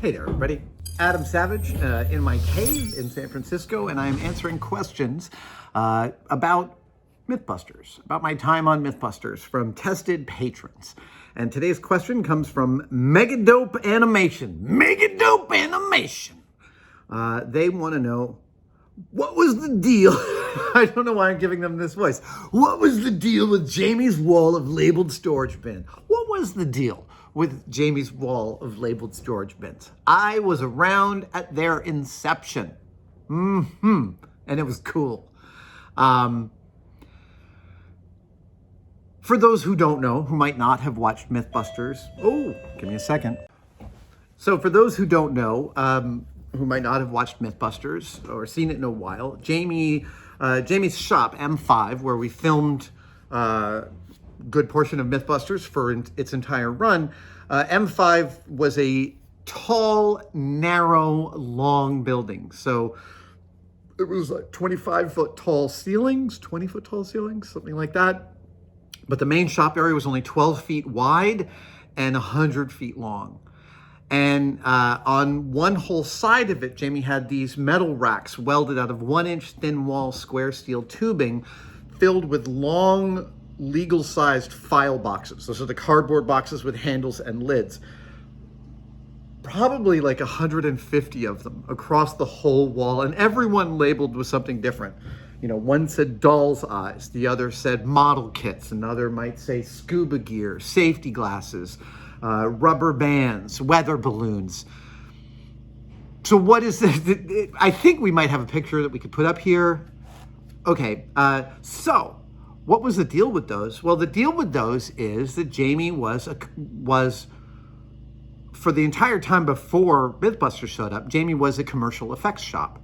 Hey there, everybody. Adam Savage in my cave in San Francisco, and I'm answering questions about Mythbusters, about my time on Mythbusters from tested patrons. And today's question comes from Megadope Animation. Megadope Animation. They want to know, what was the deal? I don't know why I'm giving them this voice. What was the deal with Jamie's wall of labeled storage bin? What was the deal with Jamie's wall of labeled storage bins? I was around at their inception. And it was cool. For those who don't know, who might not have watched Mythbusters, give me a second. So for those who don't know, who might not have watched Mythbusters or seen it in a while, Jamie's shop, M5, where we filmed a good portion of Mythbusters for its entire run, M5 was a tall, narrow, long building. So it was like 25-foot tall ceilings, 20-foot tall ceilings, something like that. But the main shop area was only 12 feet wide and 100 feet long. And on one whole side of it, Jamie had these metal racks welded out of 1-inch thin wall square steel tubing filled with long, legal-sized file boxes. Those are the cardboard boxes with handles and lids. Probably like 150 of them across the whole wall, and everyone labeled with something different. You know, one said doll's eyes, the other said model kits, another might say scuba gear, safety glasses, rubber bands, weather balloons. So what is this? I think we might have a picture that we could put up here. Okay, so what was the deal with those? Well, the deal with those is that Jamie was for the entire time before Mythbusters showed up, Jamie was a commercial effects shop.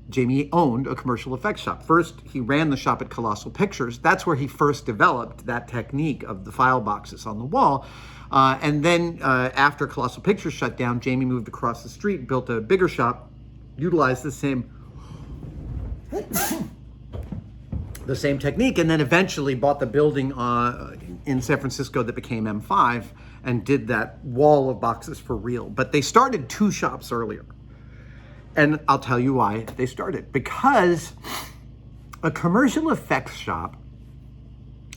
Jamie owned a commercial effects shop. First, he ran the shop at Colossal Pictures. That's where he first developed that technique of the file boxes on the wall. And then after Colossal Pictures shut down, Jamie moved across the street, built a bigger shop, utilized the same technique, and then eventually bought the building in San Francisco that became M5 and did that wall of boxes for real. But they started 2 shops earlier. And I'll tell you why they started. Because a commercial effects shop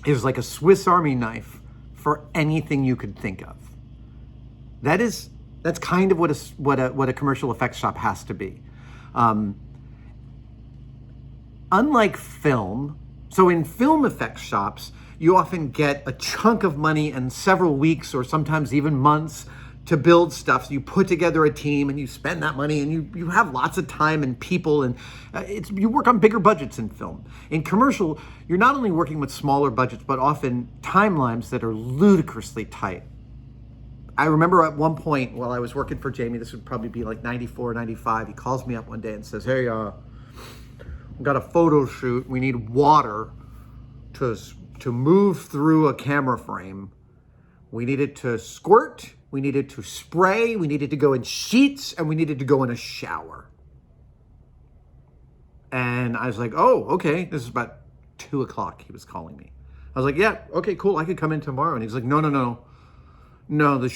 is like a Swiss Army knife for anything you could think of. That's kind of what a commercial effects shop has to be. Unlike film, so in film effects shops, you often get a chunk of money and several weeks or sometimes even months to build stuff. So you put together a team and you spend that money and you have lots of time and people, and you work on bigger budgets in film. In commercial, you're not only working with smaller budgets, but often timelines that are ludicrously tight. I remember at one point while I was working for Jamie, this would probably be like 94, 95, he calls me up one day and says, hey, we've got a photo shoot. We need water to move through a camera frame. We need it to squirt, we needed to spray, we needed to go in sheets, and we needed to go in a shower. And I was like, oh, okay. This is about 2 o'clock. He was calling me. I was like, yeah, okay, cool. I could come in tomorrow. And he's like, no. The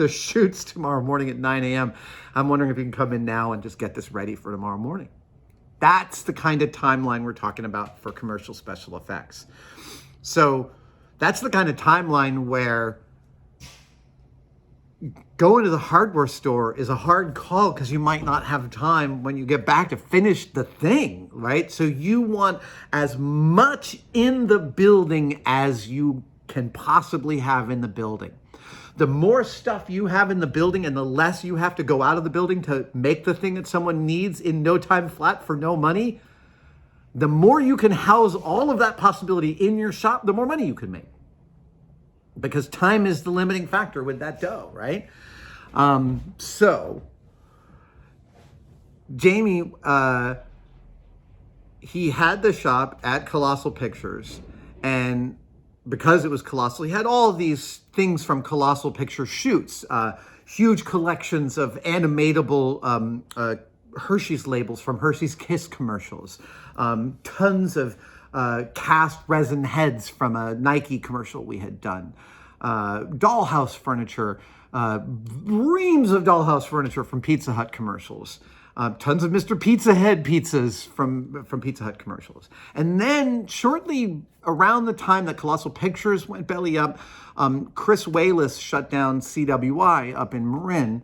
shoot's tomorrow morning at 9 a.m. I'm wondering if you can come in now and just get this ready for tomorrow morning. That's the kind of timeline we're talking about for commercial special effects. So that's the kind of timeline where going to the hardware store is a hard call because you might not have time when you get back to finish the thing, right? So you want as much in the building as you can possibly have in the building. The more stuff you have in the building and the less you have to go out of the building to make the thing that someone needs in no time flat for no money, the more you can house all of that possibility in your shop, the more money you can make. Because time is the limiting factor with that dough, right? So Jamie, he had the shop at Colossal Pictures, and because it was Colossal, he had all these things from Colossal Picture shoots, huge collections of animatable Hershey's labels from Hershey's Kiss commercials, tons of cast resin heads from a Nike commercial we had done. dollhouse furniture, reams of dollhouse furniture from Pizza Hut commercials. Tons of Mr. Pizza Head pizzas from Pizza Hut commercials. And then shortly around the time that Colossal Pictures went belly up, Chris Wayless shut down CWI up in Marin.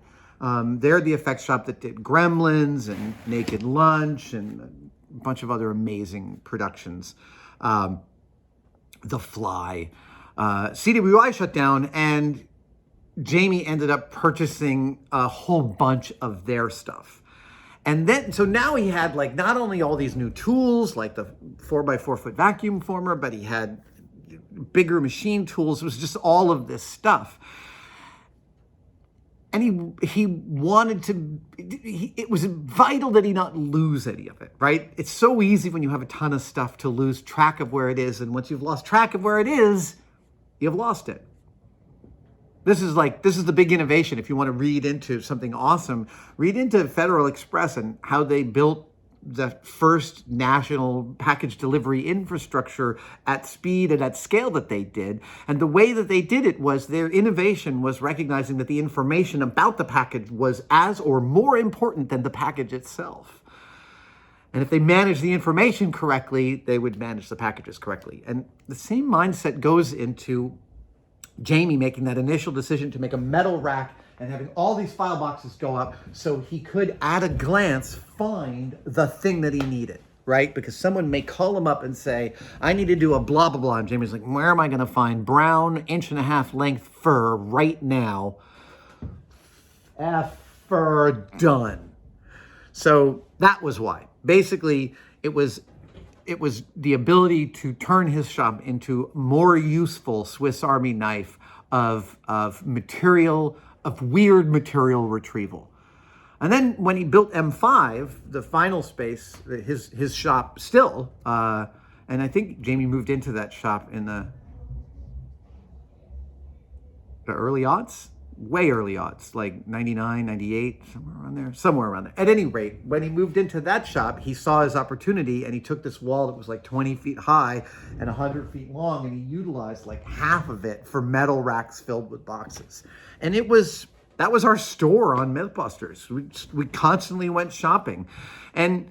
They're the effects shop that did Gremlins and Naked Lunch and a bunch of other amazing productions. The Fly. CWI shut down, and Jamie ended up purchasing a whole bunch of their stuff. And then, so now he had like not only all these new tools, like the 4x4 foot vacuum former, but he had bigger machine tools. It was just all of this stuff. And he wanted to, it was vital that he not lose any of it, right? It's so easy when you have a ton of stuff to lose track of where it is. And once you've lost track of where it is, you've lost it. This is the big innovation. If you want to read into something awesome, read into Federal Express and how they built the first national package delivery infrastructure at speed and at scale that they did. And the way that they did it was their innovation was recognizing that the information about the package was as or more important than the package itself. And if they managed the information correctly, they would manage the packages correctly. And the same mindset goes into Jamie making that initial decision to make a metal rack and having all these file boxes go up so he could, at a glance, find the thing that he needed, right? Because someone may call him up and say, I need to do a blah, blah, blah. And Jamie's like, where am I going to find brown 1.5 length fur right now? Fur done. So that was why. Basically, it was the ability to turn his shop into more useful Swiss Army knife of material, of weird material retrieval. And then when he built M5, the final space, his shop still, and I think Jamie moved into that shop in the early aughts, way early aughts, like 99, 98, somewhere around there. At any rate, when he moved into that shop, he saw his opportunity and he took this wall that was like 20 feet high and 100 feet long, and he utilized like half of it for metal racks filled with boxes. And that was our store on Mythbusters. We constantly went shopping. And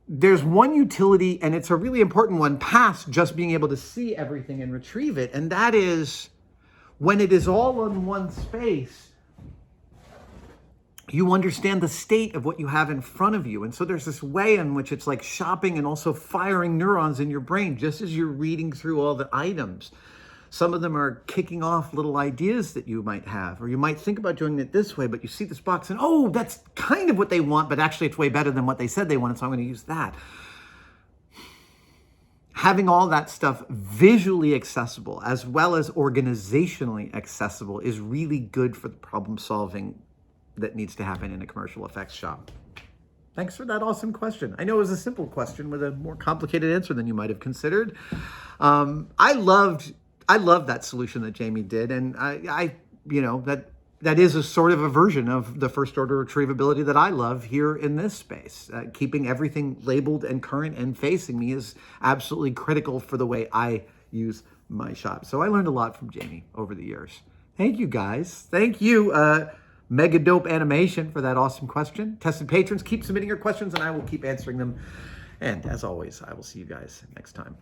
there's one utility, and it's a really important one past just being able to see everything and retrieve it, and that is, when it is all in one space, you understand the state of what you have in front of you. And so there's this way in which it's like shopping and also firing neurons in your brain just as you're reading through all the items. Some of them are kicking off little ideas that you might have, or you might think about doing it this way, but you see this box and, oh, that's kind of what they want, but actually it's way better than what they said they wanted, so I'm going to use that. Having all that stuff visually accessible as well as organizationally accessible is really good for the problem solving that needs to happen in a commercial effects shop. Thanks for that awesome question. I know it was a simple question with a more complicated answer than you might have considered. I loved that solution that Jamie did, and that is a sort of a version of the first order retrievability that I love here in this space. Keeping everything labeled and current and facing me is absolutely critical for the way I use my shop. So I learned a lot from Jamie over the years. Thank you, guys. Thank you, Mega Dope Animation, for that awesome question. Tested patrons, keep submitting your questions and I will keep answering them. And as always, I will see you guys next time.